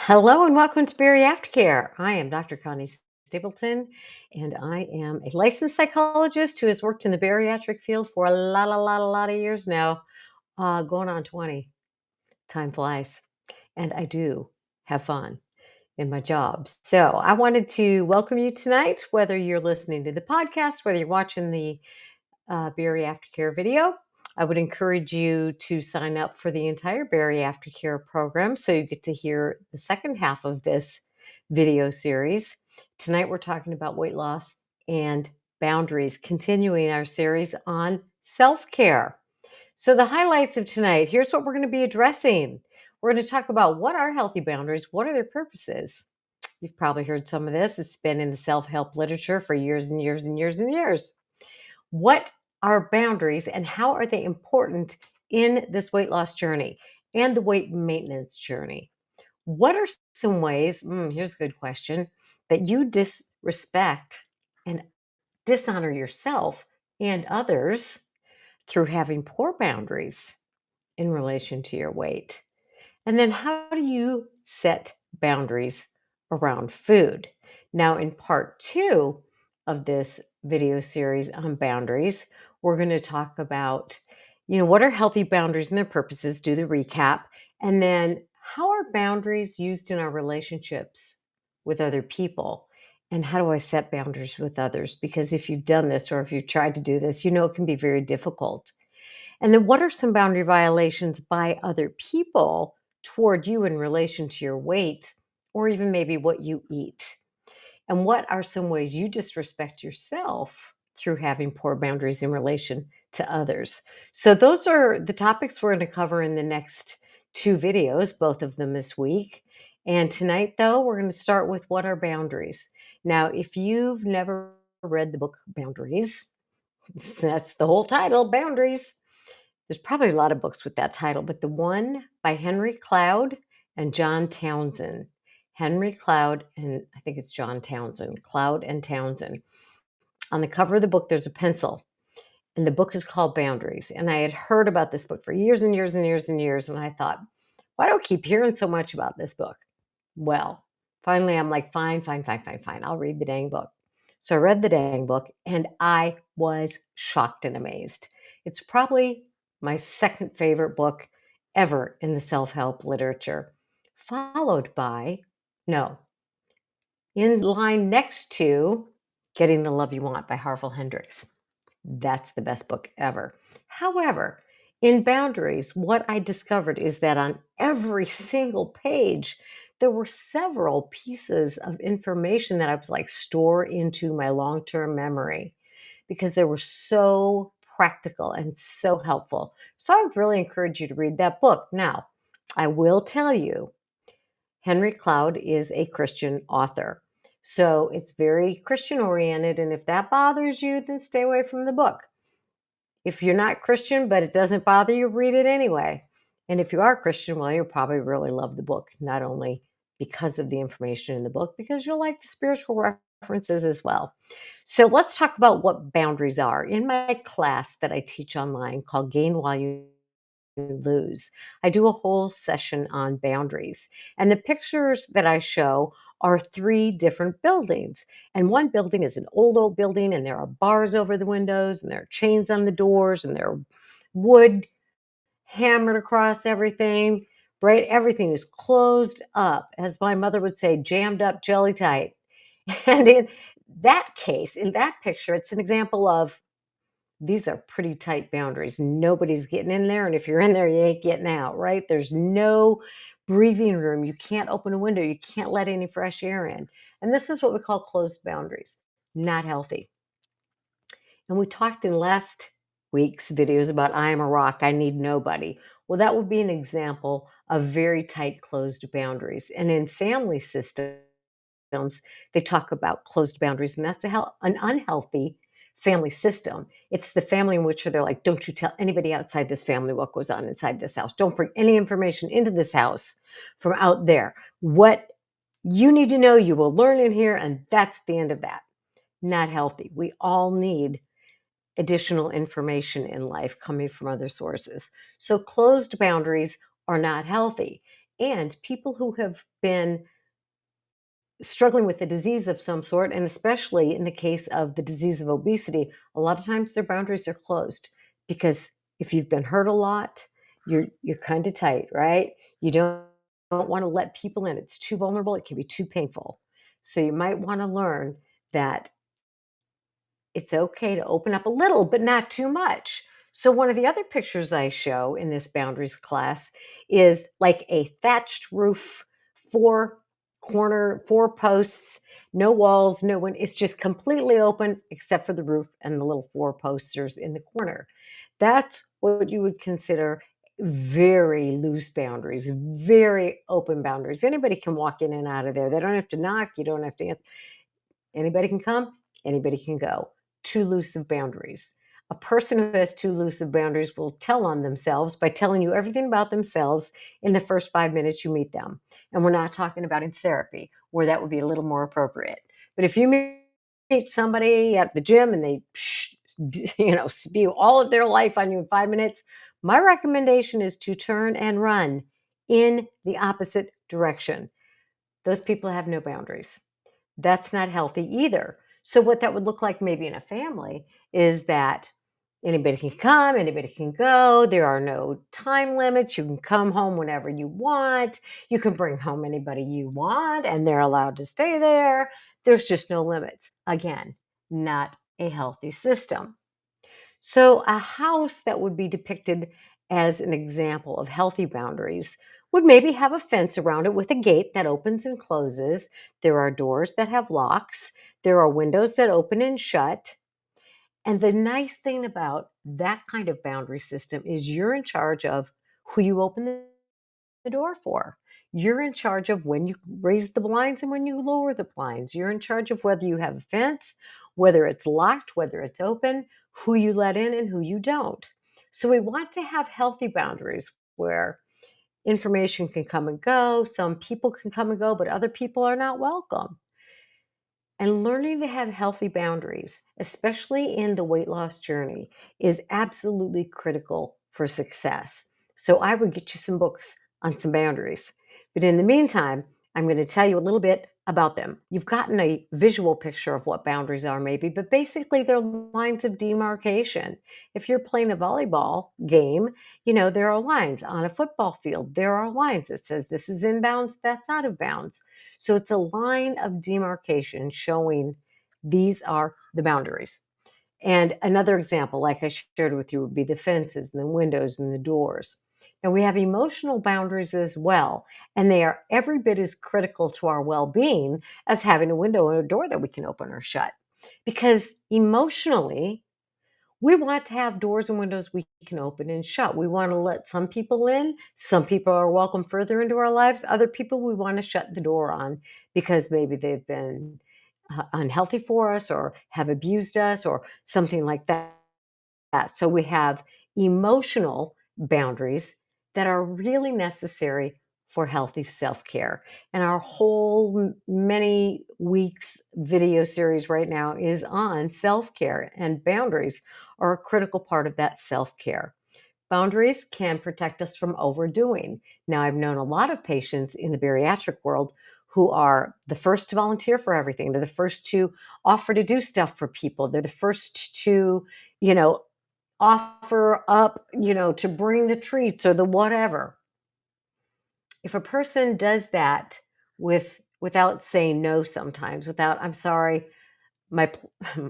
Hello and welcome to Berry Aftercare. I am Dr. Connie Stapleton, and I am a licensed psychologist who has worked in the bariatric field for a lot of years now, going on 20. Time flies, and I do have fun in my job. So I wanted to welcome you tonight, whether you're listening to the podcast, whether you're watching the Berry Aftercare video. I would encourage you to sign up for the entire Berry Aftercare program so you get to hear the second half of this video series. Tonight we're talking about weight loss and boundaries, continuing our series on self-care. So the highlights of tonight, here's what we're going to be addressing. We're going to talk about what are healthy boundaries, what are their purposes. You've probably heard some of this. It's been in the self-help literature for years and years and years and years. What are boundaries and how are they important in this weight loss journey and the weight maintenance journey? What are some ways, here's a good question, that you disrespect and dishonor yourself and others through having poor boundaries in relation to your weight? And then how do you set boundaries around food? Now, in part two of this video series on boundaries, we're going to talk about, what are healthy boundaries and their purposes, do the recap, and then how are boundaries used in our relationships with other people? And how do I set boundaries with others? Because if you've done this or if you've tried to do this, it can be very difficult. And then what are some boundary violations by other people toward you in relation to your weight or even maybe what you eat? And what are some ways you disrespect yourself through having poor boundaries in relation to others? So those are the topics we're going to cover in the next two videos, both of them this week. And tonight, though, we're going to start with what are boundaries. Now, if you've never read the book Boundaries, that's the whole title, Boundaries. There's probably a lot of books with that title, but the one by Henry Cloud and John Townsend. Henry Cloud, and I think it's John Townsend, Cloud and Townsend. On the cover of the book, there's a pencil, and the book is called Boundaries. And I had heard about this book for years and years and years and years, and I thought, why do I keep hearing so much about this book? Well, finally, I'm like, fine. I'll read the dang book. So I read the dang book, and I was shocked and amazed. It's probably my second favorite book ever in the self-help literature, followed by, no, in line next to Getting the Love You Want by Harville Hendrix. That's the best book ever. However, in Boundaries, what I discovered is that on every single page, there were several pieces of information that I was like, store into my long-term memory because they were so practical and so helpful. So I would really encourage you to read that book. Now, I will tell you, Henry Cloud is a Christian author. So it's very Christian oriented. And if that bothers you, then stay away from the book. If you're not Christian, but it doesn't bother you, read it anyway. And if you are Christian, well, you'll probably really love the book, not only because of the information in the book, because you'll like the spiritual references as well. So let's talk about what boundaries are. In my class that I teach online called Gain While You Lose, I do a whole session on boundaries. And the pictures that I show are three different buildings. And one building is an old building, and there are bars over the windows, and there are chains on the doors, and there are wood hammered across everything, right? Everything is closed up, as my mother would say, jammed up jelly tight. And in that case, in that picture, it's an example of these are pretty tight boundaries. Nobody's getting in there. And if you're in there, you ain't getting out, right? There's no breathing room. You can't open a window. You can't let any fresh air in. And this is what we call closed boundaries. Not healthy. And we talked in last week's videos about I am a rock, I need nobody. Well, that would be an example of very tight closed boundaries. And in family systems, they talk about closed boundaries, and that's an unhealthy family system. It's the family in which they're like, don't you tell anybody outside this family what goes on inside this house. Don't bring any information into this house from out there. What you need to know, you will learn in here, and that's the end of that. Not healthy. We all need additional information in life coming from other sources. So closed boundaries are not healthy. And people who have been struggling with a disease of some sort, and especially in the case of the disease of obesity, a lot of times their boundaries are closed because if you've been hurt a lot, you're kind of tight, right? You don't want to let people in. It's too vulnerable. It can be too painful. So you might want to learn that it's okay to open up a little, but not too much. So one of the other pictures I show in this boundaries class is like a thatched roof, four posts, no walls, no one. It's just completely open except for the roof and the little four posters in the corner. That's what you would consider very loose boundaries, very open boundaries. Anybody can walk in and out of there. They don't have to knock. You don't have to answer. Anybody can come, anybody can go. Too loose of boundaries. A person who has too loose of boundaries will tell on themselves by telling you everything about themselves in the first 5 minutes you meet them. And we're not talking about in therapy, where that would be a little more appropriate. But if you meet somebody at the gym and they, spew all of their life on you in 5 minutes, my recommendation is to turn and run in the opposite direction. Those people have no boundaries. That's not healthy either. So what that would look like maybe in a family is that anybody can come, anybody can go. There are no time limits. You can come home whenever you want. You can bring home anybody you want and they're allowed to stay there. There's just no limits. Again, not a healthy system. So, a house that would be depicted as an example of healthy boundaries would maybe have a fence around it with a gate that opens and closes. There are doors that have locks. There are windows that open and shut. And the nice thing about that kind of boundary system is you're in charge of who you open the door for. You're in charge of when you raise the blinds and when you lower the blinds. You're in charge of whether you have a fence, whether it's locked, whether it's open, who you let in and who you don't. So we want to have healthy boundaries where information can come and go, some people can come and go, but other people are not welcome. And learning to have healthy boundaries, especially in the weight loss journey, is absolutely critical for success. So I would get you some books on some boundaries. But in the meantime, I'm going to tell you a little bit about them. You've gotten a visual picture of what boundaries are, maybe, but basically they're lines of demarcation. If you're playing a volleyball game, there are lines on a football field. There are lines that says this is in bounds, that's out of bounds. So it's a line of demarcation showing these are the boundaries. And another example, like I shared with you, would be the fences and the windows and the doors. Now we have emotional boundaries as well, and they are every bit as critical to our well being as having a window and a door that we can open or shut. Because emotionally, we want to have doors and windows we can open and shut. We want to let some people in. Some people are welcome further into our lives. Other people we want to shut the door on because maybe they've been unhealthy for us or have abused us or something like that. So we have emotional boundaries that are really necessary for healthy self-care. And our whole many weeks video series right now is on self-care, and boundaries are a critical part of that self-care. Boundaries can protect us from overdoing. Now, I've known a lot of patients in the bariatric world who are the first to volunteer for everything. They're the first to offer to do stuff for people. They're the first to, you know, offer up, to bring the treats or the whatever. If a person does that without saying no sometimes, without, I'm sorry, my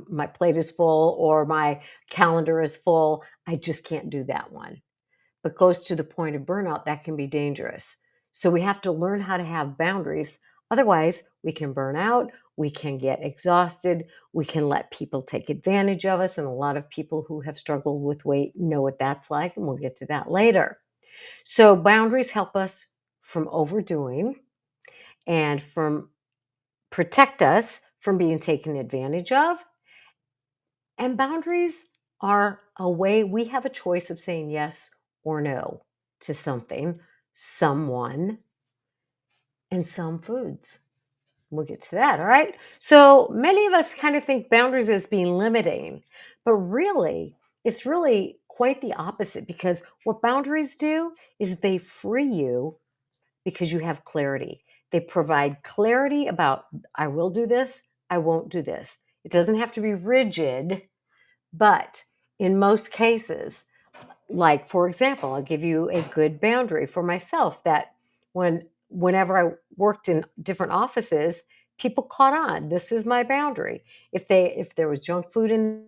my plate is full or my calendar is full, I just can't do that one. But goes to the point of burnout, that can be dangerous. So we have to learn how to have boundaries. Otherwise, we can burn out, we can get exhausted, we can let people take advantage of us. And a lot of people who have struggled with weight know what that's like, and we'll get to that later. So boundaries help us from overdoing and from protect us from being taken advantage of. And boundaries are a way we have a choice of saying yes or no to something, someone, and some foods. We'll get to that, all right? So many of us kind of think boundaries as being limiting, but really, it's really quite the opposite because what boundaries do is they free you because you have clarity. They provide clarity about, I will do this, I won't do this. It doesn't have to be rigid, but in most cases, like for example, I'll give you a good boundary for myself that whenever I worked in different offices, people caught on. This is my boundary. If there was junk food in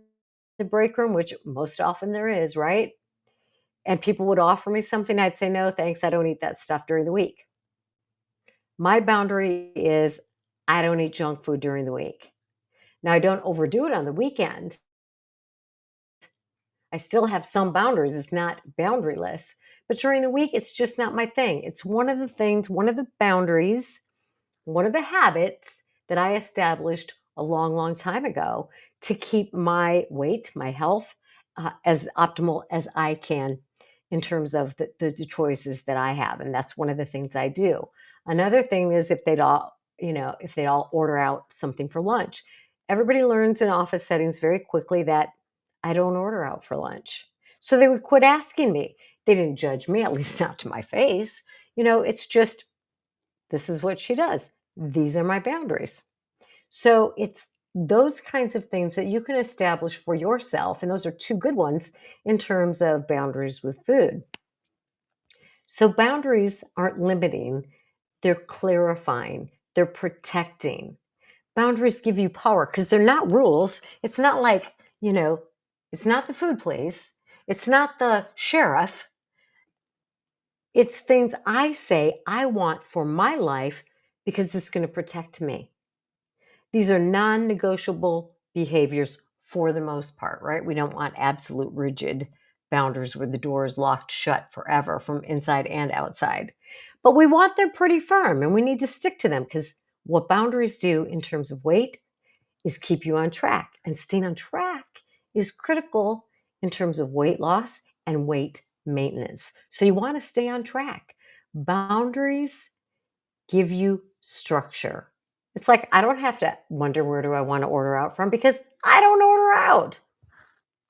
the break room, which most often there is, right? And people would offer me something, I'd say, no, thanks. I don't eat that stuff during the week. My boundary is I don't eat junk food during the week. Now, I don't overdo it on the weekend. I still have some boundaries. It's not boundaryless. But during the week, it's just not my thing. It's one of the things, one of the boundaries, one of the habits that I established a long, long time ago to keep my weight, my health, as optimal as I can in terms of the choices that I have. And that's one of the things I do. Another thing is if they'd all order out something for lunch, everybody learns in office settings very quickly that I don't order out for lunch. So they would quit asking me. They didn't judge me, at least not to my face. It's just this is what she does. These are my boundaries. So it's those kinds of things that you can establish for yourself. And those are two good ones in terms of boundaries with food. So boundaries aren't limiting, they're clarifying, they're protecting. Boundaries give you power because they're not rules. It's not like, it's not the food place, it's not the sheriff. It's things I say I want for my life because it's going to protect me. These are non-negotiable behaviors for the most part, right? We don't want absolute rigid boundaries where the door is locked shut forever from inside and outside. But we want them pretty firm and we need to stick to them because what boundaries do in terms of weight is keep you on track. And staying on track is critical in terms of weight loss and weight maintenance. So you want to stay on track. Boundaries give you structure. It's like I don't have to wonder where do I want to order out from because I don't order out,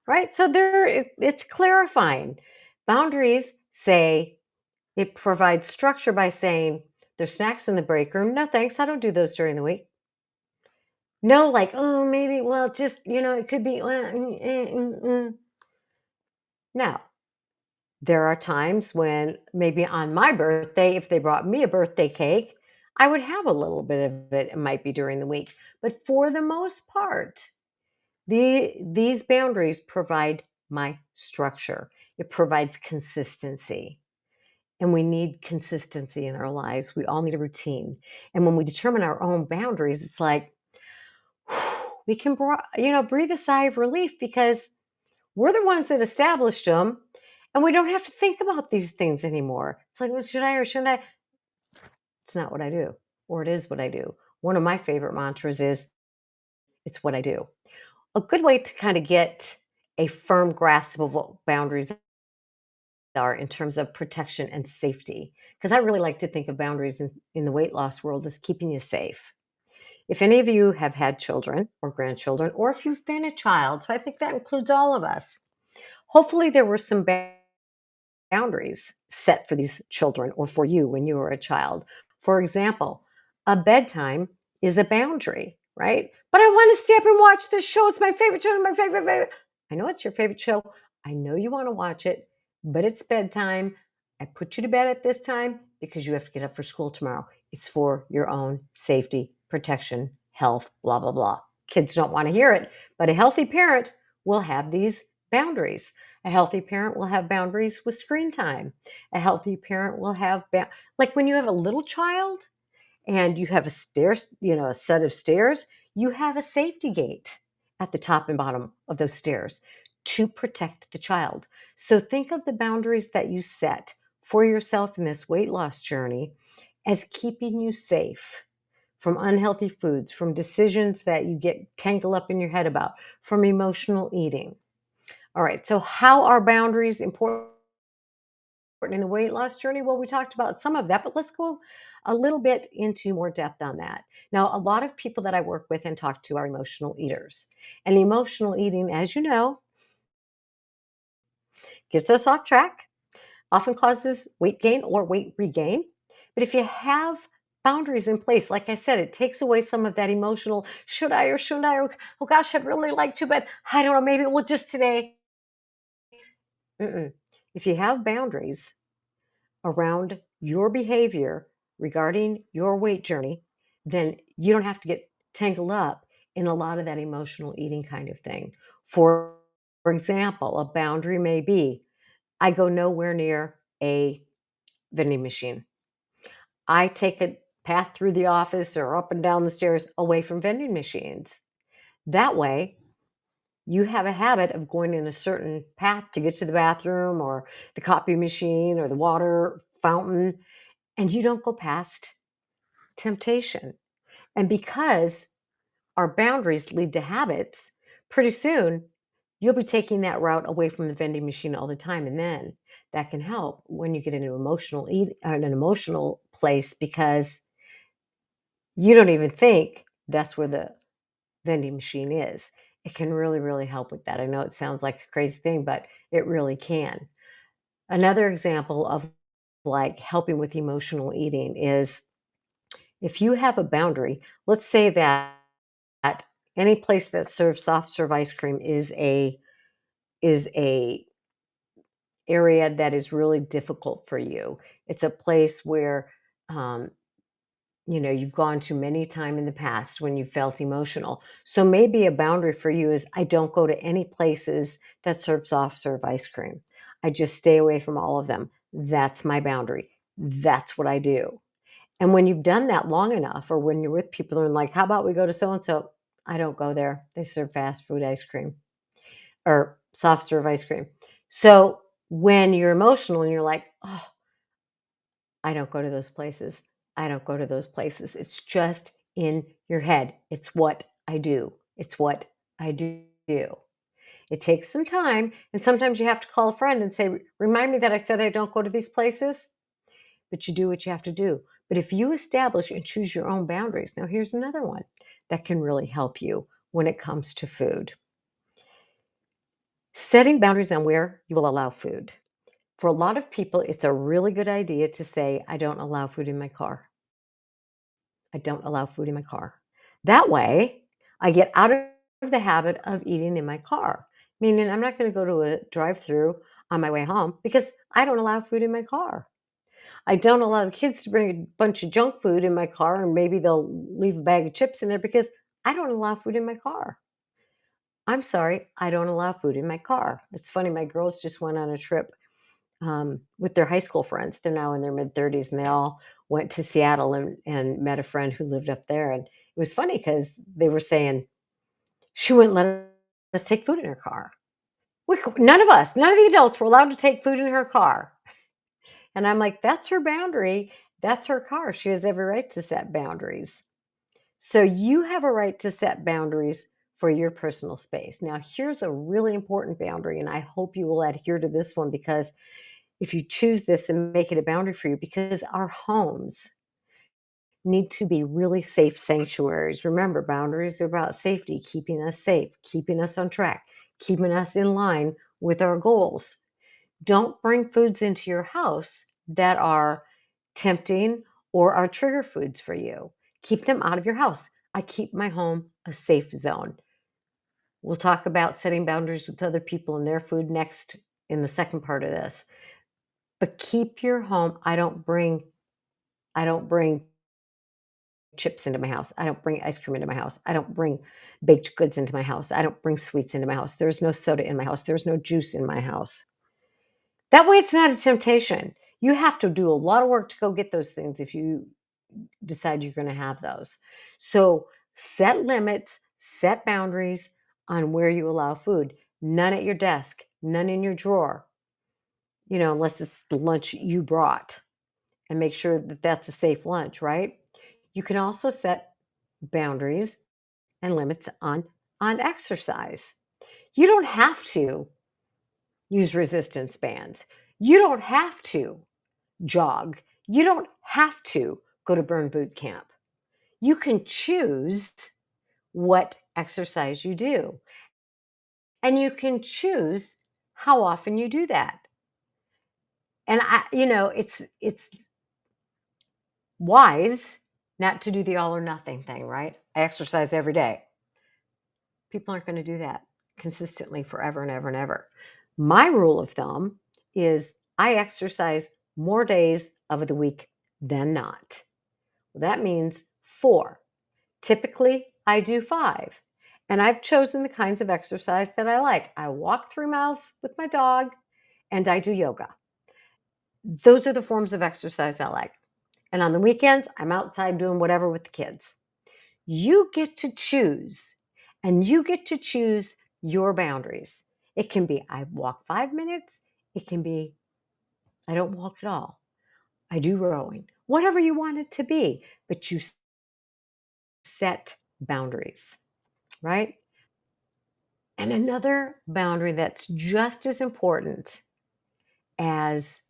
right? So it's clarifying. Boundaries say it provides structure by saying there's snacks in the break room. No, thanks. I don't do those during the week. No, like, oh, maybe, well, just, it could be. Now, there are times when maybe on my birthday, if they brought me a birthday cake, I would have a little bit of it. It might be during the week. But for the most part, these boundaries provide my structure. It provides consistency. And we need consistency in our lives. We all need a routine. And when we determine our own boundaries, it's like we can, breathe a sigh of relief because we're the ones that established them, and we don't have to think about these things anymore. It's like, well, should I or shouldn't I? It's not what I do, or it is what I do. One of my favorite mantras is, it's what I do. A good way to kind of get a firm grasp of what boundaries are in terms of protection and safety, because I really like to think of boundaries in the weight loss world as keeping you safe. If any of you have had children or grandchildren, or if you've been a child, so I think that includes all of us, hopefully there were some boundaries set for these children or for you when you were a child. For example, a bedtime is a boundary, right? But I want to stay up and watch this show. It's my favorite show, my favorite. I know it's your favorite show. I know you want to watch it, but it's bedtime. I put you to bed at this time because you have to get up for school tomorrow. It's for your own safety, protection, health, blah, blah, blah. Kids don't want to hear it, but a healthy parent will have these boundaries. A healthy parent will have boundaries with screen time. A healthy parent will have, like when you have a little child and you have a set of stairs, you have a safety gate at the top and bottom of those stairs to protect the child. So think of the boundaries that you set for yourself in this weight loss journey as keeping you safe from unhealthy foods, from decisions that you get tangled up in your head about, from emotional eating. All right, so how are boundaries important in the weight loss journey? Well, we talked about some of that, but let's go a little bit into more depth on that. Now, a lot of people that I work with and talk to are emotional eaters. And emotional eating, as you know, gets us off track, often causes weight gain or weight regain But if you have boundaries in place, like I said, it takes away some of that emotional, should I or shouldn't I? Oh gosh, I'd really like to, but I don't know, maybe well, just today. Mm-mm. If you have boundaries around your behavior regarding your weight journey, then you don't have to get tangled up in a lot of that emotional eating kind of thing. For example, a boundary may be I go nowhere near a vending machine. I take a path through the office or up and down the stairs away from vending machines. That way, you have a habit of going in a certain path to get to the bathroom or the copy machine or the water fountain, and you don't go past temptation. And because our boundaries lead to habits, pretty soon you'll be taking that route away from the vending machine all the time. And then that can help when you get into an emotional place because you don't even think that's where the vending machine is. It can really, really help with that. I know it sounds like a crazy thing, but it really can. Another example of like helping with emotional eating is if you have a boundary, let's say that any place that serves soft serve ice cream is a area that is really difficult for you. It's a place where um, you've gone to many time in the past when you felt emotional. So maybe a boundary for you is I don't go to any places that serve soft serve ice cream. I just stay away from all of them. That's my boundary. That's what I do. And when you've done that long enough, or when you're with people and like, how about we go to so and so? I don't go there. They serve fast food ice cream or soft serve ice cream. So when you're emotional and you're like, oh, I don't go to those places. I don't go to those places. It's just in your head. It's what I do. It's what I do. It takes some time. And sometimes you have to call a friend and say, remind me that I said I don't go to these places, but you do what you have to do. But if you establish and choose your own boundaries, now here's another one that can really help you when it comes to food. Setting boundaries on where you will allow food. For a lot of people, it's a really good idea to say, I don't allow food in my car. I don't allow food in my car. That way, I get out of the habit of eating in my car. Meaning, I'm not going to go to a drive through on my way home because I don't allow food in my car. I don't allow the kids to bring a bunch of junk food in my car and maybe they'll leave a bag of chips in there because I don't allow food in my car. I'm sorry, I don't allow food in my car. It's funny, my girls just went on a trip with their high school friends. They're now in their mid 30s and they all went to Seattle and met a friend who lived up there. And it was funny because they were saying she wouldn't let us take food in her car. None of the adults were allowed to take food in her car. And I'm like, that's her boundary. That's her car. She has every right to set boundaries. So you have a right to set boundaries for your personal space. Now, here's a really important boundary, and I hope you will adhere to this one because if you choose this and make it a boundary for you, because our homes need to be really safe sanctuaries. Remember, boundaries are about safety, keeping us safe, keeping us on track, keeping us in line with our goals. Don't bring foods into your house that are tempting or are trigger foods for you. Keep them out of your house. I keep my home a safe zone. We'll talk about setting boundaries with other people and their food next in the second part of this. But keep your home. I don't bring chips into my house. I don't bring ice cream into my house. I don't bring baked goods into my house. I don't bring sweets into my house. There's no soda in my house. There's no juice in my house. That way it's not a temptation. You have to do a lot of work to go get those things if you decide you're going to have those. So set limits, set boundaries on where you allow food. None at your desk, none in your drawer, unless it's the lunch you brought and make sure that that's a safe lunch, right? You can also set boundaries and limits on exercise. You don't have to use resistance bands. You don't have to jog. You don't have to go to burn boot camp. You can choose what exercise you do, and you can choose how often you do that. And it's wise not to do the all or nothing thing, right? I exercise every day. People aren't going to do that consistently forever and ever and ever. My rule of thumb is I exercise more days of the week than not. That means 4. Typically, I do 5. And I've chosen the kinds of exercise that I like. I walk 3 miles with my dog and I do yoga. Those are the forms of exercise I like. And on the weekends, I'm outside doing whatever with the kids. You get to choose, and you get to choose your boundaries. It can be I walk 5 minutes, it can be I don't walk at all. I do rowing, whatever you want it to be, but you set boundaries, right? And another boundary that's just as important as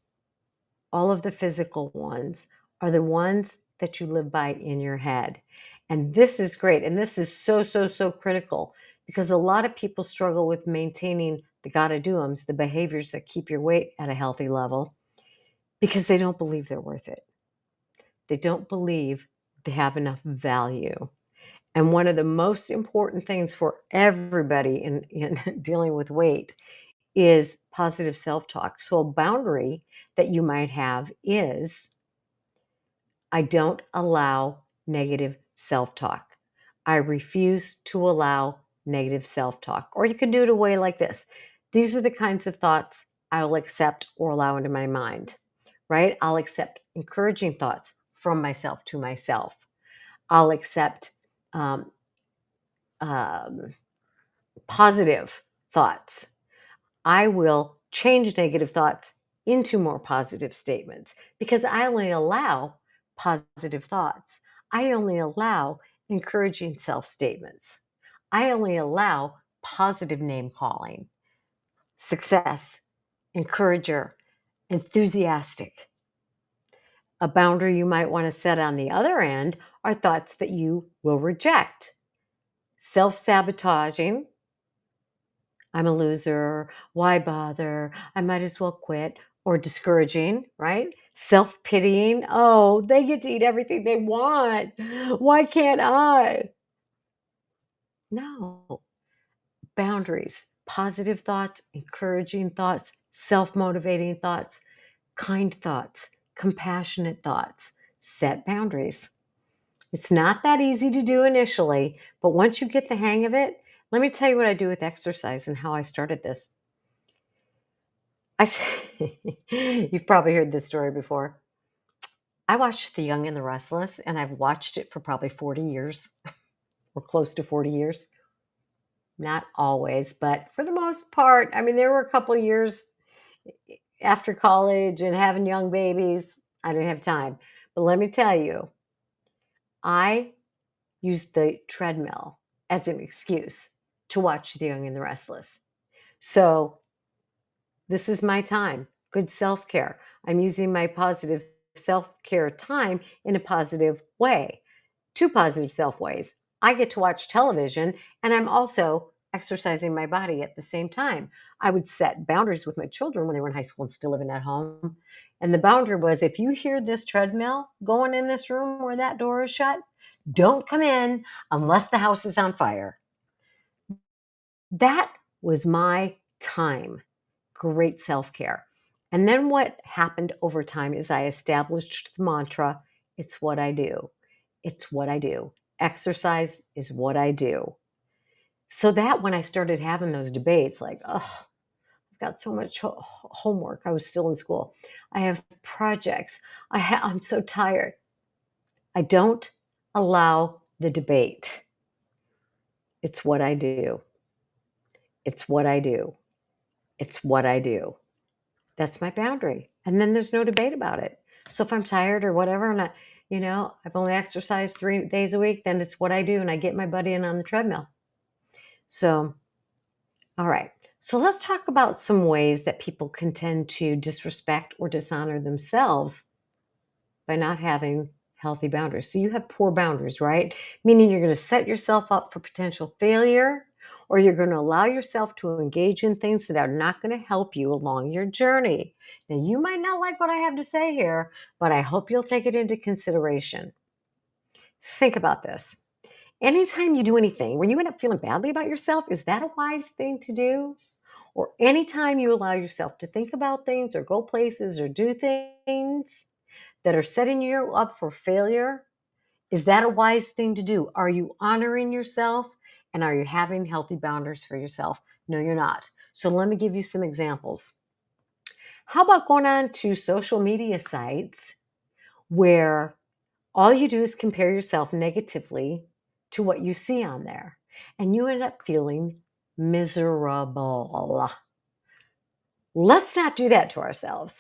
all of the physical ones are the ones that you live by in your head. And this is great. And this is so, so, so critical because a lot of people struggle with maintaining the gotta do's, the behaviors that keep your weight at a healthy level, because they don't believe they're worth it. They don't believe they have enough value. And one of the most important things for everybody in dealing with weight is positive self talk. So, a boundary that you might have is I don't allow negative self talk. I refuse to allow negative self talk. Or you can do it a way like this. These are the kinds of thoughts I'll accept or allow into my mind, right? I'll accept encouraging thoughts from myself to myself. I'll accept um, um, positive thoughts. I will change negative thoughts into more positive statements because I only allow positive thoughts. I only allow encouraging self statements. I only allow positive name calling, success, encourager, enthusiastic. A boundary you might want to set on the other end are thoughts that you will reject. Self sabotaging, I'm a loser. Why bother? I might as well quit. Or discouraging, right? Self pitying. Oh, they get to eat everything they want. Why can't I? No. Boundaries, positive thoughts, encouraging thoughts, self motivating thoughts, kind thoughts, compassionate thoughts. Set boundaries. It's not that easy to do initially, but once you get the hang of it, let me tell you what I do with exercise and how I started this. I s You've probably heard this story before. I watched The Young and the Restless, and I've watched it for probably 40 years or close to 40 years. Not always, but for the most part, I mean, there were a couple of years after college and having young babies, I didn't have time. But let me tell you, I used the treadmill as an excuse to watch The Young and the Restless. So this is my time. Good self care. I'm using my positive self care time in a positive way. Two positive self ways. I get to watch television and I'm also exercising my body at the same time. I would set boundaries with my children when they were in high school and still living at home. And the boundary was if you hear this treadmill going in this room where that door is shut, don't come in unless the house is on fire. That was my time. Great self care. And then what happened over time is I established the mantra it's what I do. It's what I do. Exercise is what I do. So that when I started having those debates, like, oh, I've got so much homework. I was still in school. I have projects. I'm so tired. I don't allow the debate. It's what I do. It's what I do. It's what I do. That's my boundary. And then there's no debate about it. So if I'm tired or whatever, and I've only exercised 3 days a week, then it's what I do. And I get my buddy in on the treadmill. So, all right. So let's talk about some ways that people can tend to disrespect or dishonor themselves by not having healthy boundaries. So you have poor boundaries, right? Meaning you're going to set yourself up for potential failure or you're going to allow yourself to engage in things that are not going to help you along your journey. Now, you might not like what I have to say here, but I hope you'll take it into consideration. Think about this. Anytime you do anything where you end up feeling badly about yourself, is that a wise thing to do? Or anytime you allow yourself to think about things or go places or do things that are setting you up for failure, is that a wise thing to do? Are you honoring yourself and are you having healthy boundaries for yourself? No, you're not. So let me give you some examples. How about going on to social media sites where all you do is compare yourself negatively to what you see on there and you end up feeling miserable? Let's not do that to ourselves.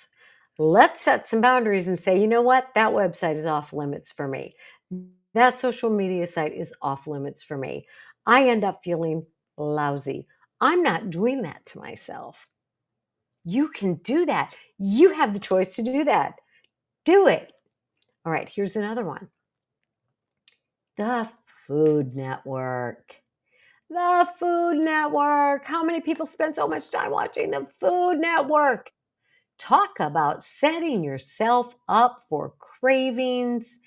Let's set some boundaries and say, you know what? That website is off limits for me. That social media site is off limits for me. I end up feeling lousy. I'm not doing that to myself. You can do that. You have the choice to do that. Do it. All right, here's another one. The Food Network. The Food Network. How many people spend so much time watching the Food Network? Talk about setting yourself up for cravings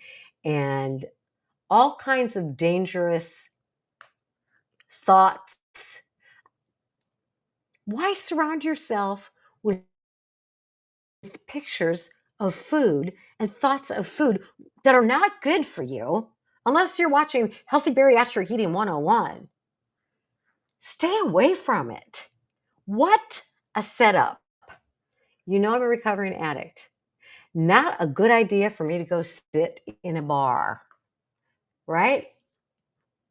and all kinds of dangerous thoughts. Why surround yourself with pictures of food and thoughts of food that are not good for you unless you're watching Healthy Bariatric Eating 101? Stay away from it. What a setup. You know, I'm a recovering addict. Not a good idea for me to go sit in a bar, right?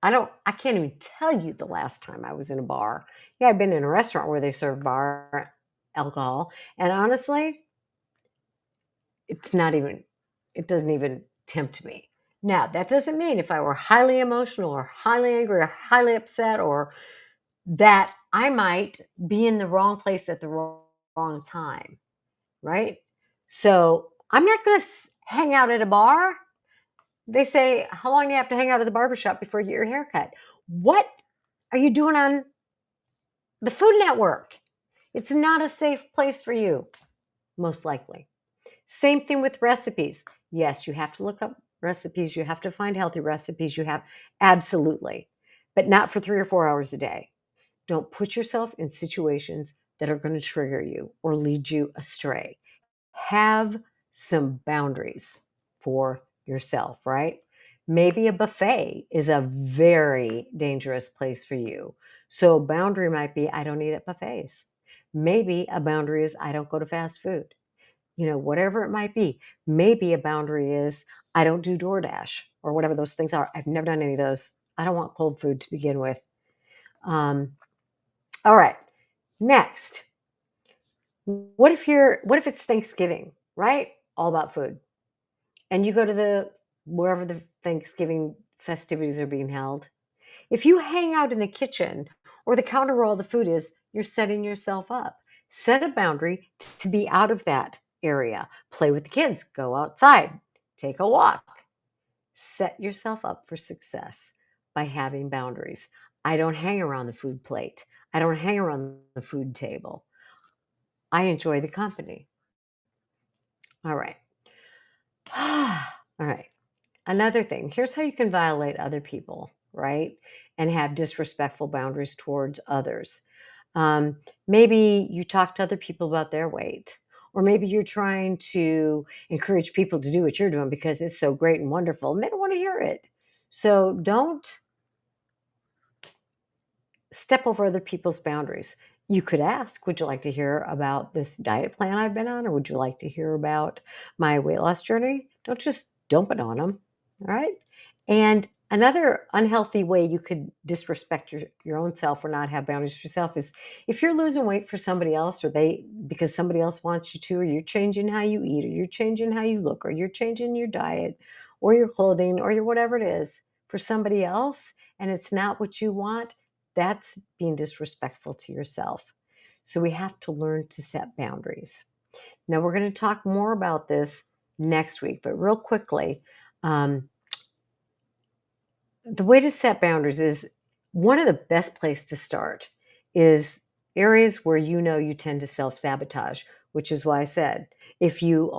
I can't even tell you the last time I was in a bar. Yeah, I've been in a restaurant where they serve bar alcohol, and honestly, it's not even it doesn't even tempt me. Now, that doesn't mean if I were highly emotional or highly angry or highly upset or that I might be in the wrong place at the wrong time, right? So, I'm not gonna hang out at a bar. They say, "How long do you have to hang out at the barbershop before you get your hair cut?" What are you doing on the Food Network? It's not a safe place for you, most likely. Same thing with recipes. Yes, you have to look up recipes. You have to find healthy recipes. You have absolutely, but not for 3 or 4 hours a day. Don't put yourself in situations that are going to trigger you or lead you astray. Have some boundaries for yourself, right? Maybe a buffet is a very dangerous place for you. So, a boundary might be I don't eat at buffets. Maybe a boundary is I don't go to fast food. You know, whatever it might be. Maybe a boundary is I don't do DoorDash or whatever those things are. I've never done any of those. I don't want cold food to begin with. Um, all right. Next, what if it's Thanksgiving, right? All about food. And you go to the wherever the Thanksgiving festivities are being held. If you hang out in the kitchen or the counter where all the food is, you're setting yourself up. Set a boundary to be out of that area. Play with the kids, go outside, take a walk. Set yourself up for success by having boundaries. I don't hang around the food plate. I don't hang around the food table. I enjoy the company. All right. All right. Another thing, here's how you can violate other people, right? And have disrespectful boundaries towards others. Um, Maybe you talk to other people about their weight, or maybe you're trying to encourage people to do what you're doing because it's so great and wonderful, and they don't want to hear it. So don't step over other people's boundaries. You could ask, would you like to hear about this diet plan I've been on, or would you like to hear about my weight loss journey? Don't just dump it on them. All right. And another unhealthy way you could disrespect your own self or not have boundaries for yourself is if you're losing weight for somebody else or they because somebody else wants you to, or you're changing how you eat, or you're changing how you look, or you're changing your diet or your clothing or your whatever it is for somebody else, and it's not what you want, that's being disrespectful to yourself. So we have to learn to set boundaries. Now, we're going to talk more about this next week, but real quickly, um, the way to set boundaries is One of the best place to start is areas where you know you tend to self-sabotage, which is why I said, if you,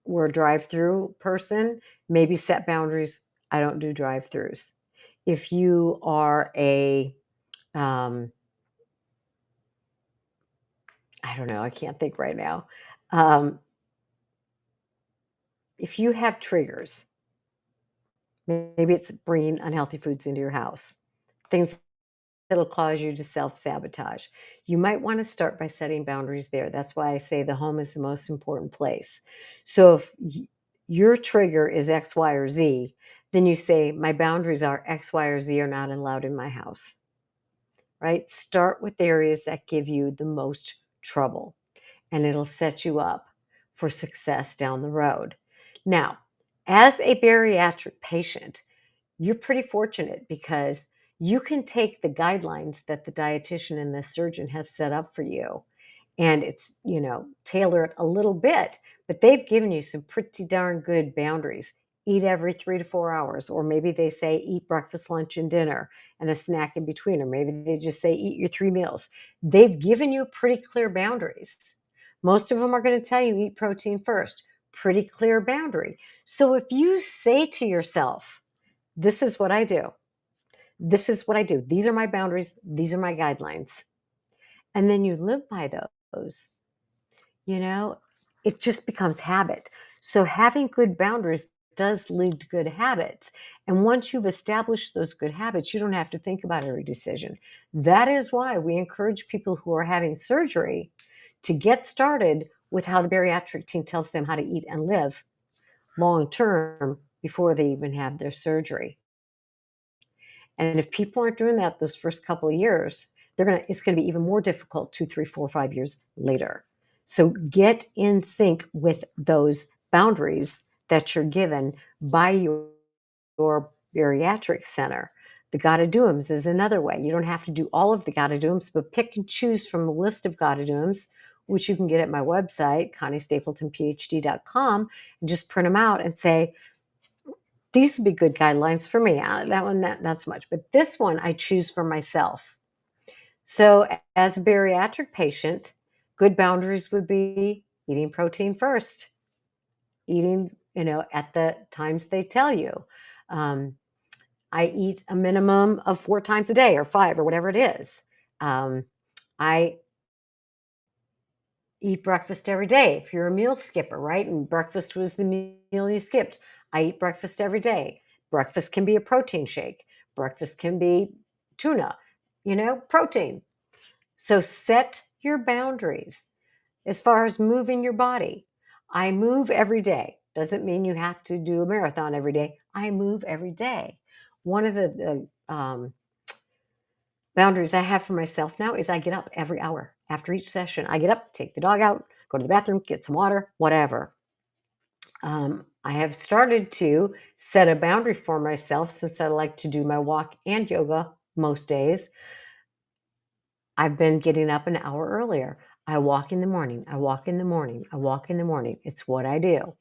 were a drive-through person, maybe set boundaries, "I don't do drive-throughs." If you are um, I don't know, I can't think right now. Um, if you have triggers, maybe it's bringing unhealthy foods into your house, things that'll cause you to self-sabotage. You might wanna start by setting boundaries there. That's why I say the home is the most important place. So if your trigger is X, Y, or Z, then you say, "My boundaries are X, Y, or Z are not allowed in my house," right? Start with areas that give you the most trouble, and it'll set you up for success down the road. Now, as a bariatric patient, you're pretty fortunate because you can take the guidelines that the dietitian and the surgeon have set up for you, and it's, tailor it a little bit, but they've given you some pretty darn good boundaries. Eat every 3 to 4 hours, or maybe they say eat breakfast, lunch, and dinner and a snack in between, or maybe they just say eat your 3 meals. They've given you pretty clear boundaries. Most of them are going to tell you eat protein first. Pretty clear boundary. So if you say to yourself, this is what I do. This is what I do. These are my boundaries. These are my guidelines. And then you live by those, you know, it just becomes habit. So having good boundaries does lead to good habits. And once you've established those good habits, you don't have to think about every decision. That is why we encourage people who are having surgery to get started with how the bariatric team tells them how to eat and live long term before they even have their surgery. And if people aren't doing that those first couple of years, it's gonna be even more difficult 2, 3, 4, 5 years later. So get in sync with those boundaries that you're given by your bariatric center. The gotta do's is another way. You don't have to do all of the gotta do's, but pick and choose from a list of gotta do's, which you can get at my website, ConnieStapletonPhD.com, and just print them out and say, these would be good guidelines for me. That one, not so much, but this one I choose for myself. So, as a bariatric patient, good boundaries would be eating protein first, eating, at the times they tell you. Um, I eat a minimum of 4 times a day or 5 or whatever it is. Um, I eat breakfast every day. If you're a meal skipper, right? And breakfast was the meal you skipped. I eat breakfast every day. Breakfast can be a protein shake. Breakfast can be tuna, protein. So set your boundaries as far as moving your body. I move every day. Doesn't mean you have to do a marathon every day. I move every day. One of the boundaries I have for myself now is I get up every hour after each session. I get up, take the dog out, go to the bathroom, get some water, whatever. I have started to set a boundary for myself since I like to do my walk and yoga most days. I've been getting up an hour earlier. I walk in the morning. I walk in the morning. I walk in the morning. It's what I do.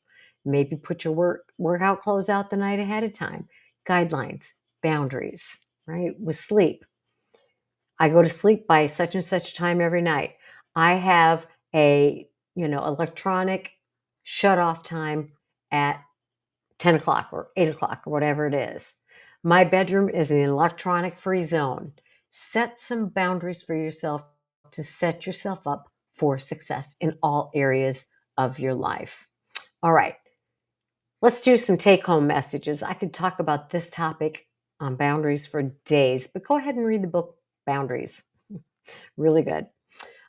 Maybe put your workout clothes out the night ahead of time. Guidelines, boundaries, right? With sleep. I go to sleep by such and such time every night. I have a, electronic shut off time at 10 o'clock or 8 o'clock or whatever it is. My bedroom is an electronic free zone. Set some boundaries for yourself to set yourself up for success in all areas of your life. All right, let's do some take home messages. I could talk about this topic on boundaries for days, but go ahead and read the book Boundaries. Really good.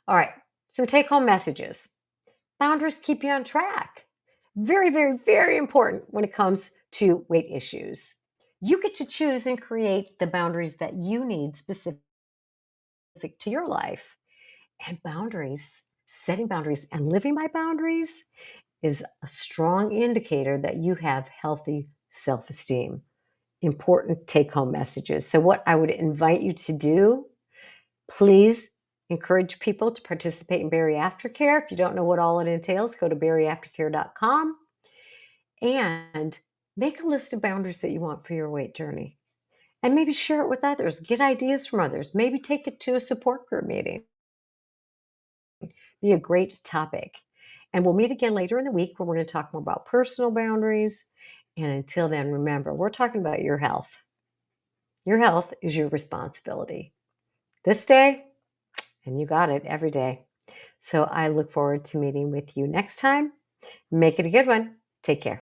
All right, some take home messages. Boundaries keep you on track. Very, very, very important when it comes to weight issues. You get to choose and create the boundaries that you need specific to your life. And boundaries, setting boundaries and living by boundaries is a strong indicator that you have healthy self esteem. Important take home messages. So, what I would invite you to do, please encourage people to participate in bariatric care. If you don't know what all it entails, go to bariatriccare.com and make a list of boundaries that you want for your weight journey. and maybe share it with others. Get ideas from others. Maybe take it to a support group meeting. Be a great topic. And we'll meet again later in the week where we're going to talk more about personal boundaries. And until then, remember, we're talking about your health. Your health is your responsibility. This day, and you got it every day. So I look forward to meeting with you next time. Make it a good one. Take care.